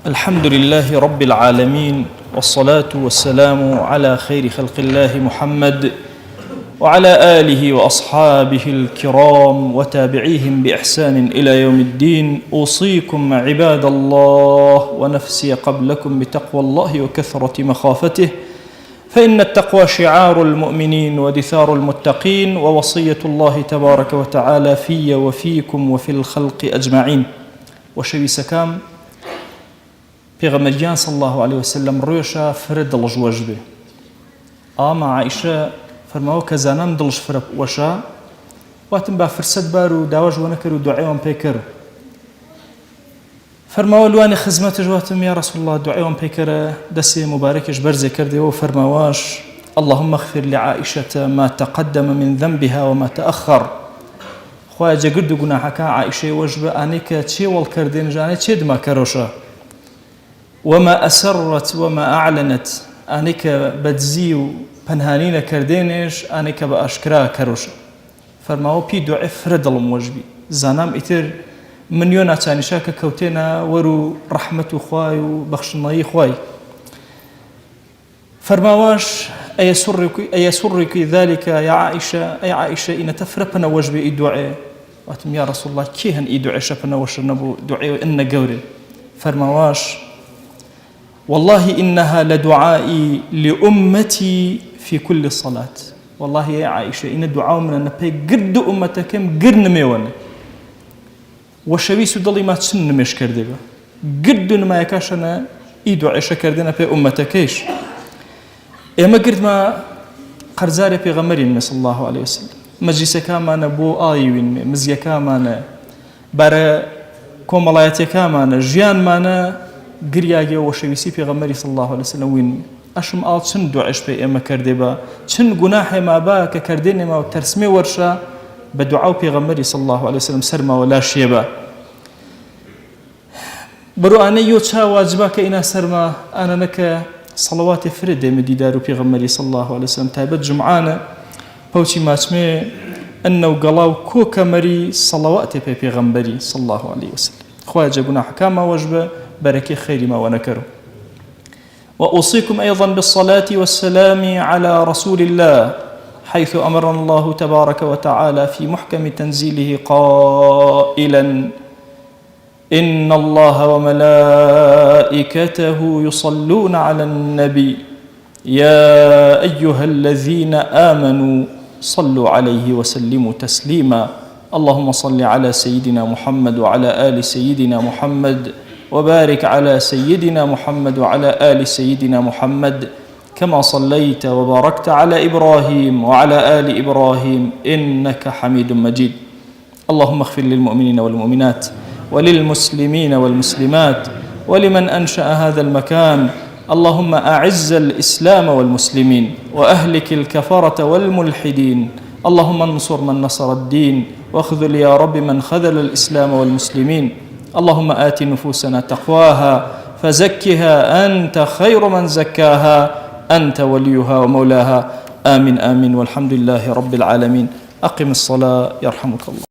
الحمد لله رب العالمين، والصلاة والسلام على خير خلق الله محمد وعلى آله وأصحابه الكرام وتابعيهم بإحسان إلى يوم الدين. أوصيكم عباد الله ونفسي قبلكم بتقوى الله وكثرة مخافته، فإن التقوى شعار المؤمنين ودثار المتقين، ووصية الله تبارك وتعالى في وفيكم وفي الخلق أجمعين. وشوي سكام پیغمبریان صلى الله عليه وسلم روشا فرد دلج وجبه اما عائشة فرماو كزانم دلج فرب وشا واتم با فرسد بارو داواج ونكر ودعيهم بيكر فرماو لواني خزمت جواتم يا رسول الله دعيهم بيكر دسي مباركش برزي كردي وفرماواش اللهم اغفر لعائشة ما تقدم من ذنبها وما تأخر. خواجه قد قناحك عائشة وجبه انيك تشي والكردين جاني تشي دما كروشا وما أسرت وما أعلنت أنك بدزيو پنهانين كردينش أنك بأشكرا كروش. فرماو بي دعاء فرد الموجبي زانام إتر من يونا تانشاك كوتينا ورو رحمة خواي وبخشناي خواي. فرماواش أيسرك ذلك يا عائشة؟ أي عائشة إن تفربنا وجبي دعاء واتم يا رسول الله كيهن دعاء شفنا وشرنبو دعاء إن قوري. فرماواش والله إنها لدعائي لأمتي في كل صلاة. والله يا عائشة إن الدعاء من النبي قرد أمتكم قرن ميوان وشويس دلي ما تسن مش كردبا قرد ما يكاشنا إيدو عيشة كردنا في أمتكيش إما قرد ما قرزاري في غمرين صلى الله عليه وسلم مجلس كامانا بو آيوين مزيا كامانا بارا كومالايتي كامانا جيان مانا قرياجي وشويسي في غمري صلى الله عليه وسلم وين أشم آل چن دعش في إما كردبا چن گناح ما با ككردين ما ترسمي ورشا بدعاو في غمري صلى الله عليه وسلم سرما ولا شيبا برو أنا يوتشا واجباك إنا سرما أنا نك صلوات فرد مديدارو في غمري صلى الله عليه وسلم تايبت جمعانا بوشي ماتمي أنه قلاو كوكا مري صلوات في غمري صلى الله عليه وسلم خواجه گناح كاما وجبه بركة خير ما ونكره. وأوصيكم أيضا بالصلاة والسلام على رسول الله حيث أمرنا الله تبارك وتعالى في محكم تنزيله قائلا إن الله وملائكته يصلون على النبي يا أيها الذين آمنوا صلوا عليه وسلموا تسليما. اللهم صل على سيدنا محمد وعلى آل سيدنا محمد وبارك على سيدنا محمد وعلى آل سيدنا محمد كما صليت وباركت على إبراهيم وعلى آل إبراهيم إنك حميد مجيد. اللهم اغفر للمؤمنين والمؤمنات وللمسلمين والمسلمات ولمن أنشأ هذا المكان. اللهم أعز الإسلام والمسلمين وأهلك الكفرة والملحدين. اللهم انصر من نصر الدين واخذل يا رب من خذل الإسلام والمسلمين. اللهم آت نفوسنا تقواها فزكها أنت خير من زكاها أنت وليها ومولاها. آمين آمين والحمد لله رب العالمين. أقم الصلاة يرحمك الله.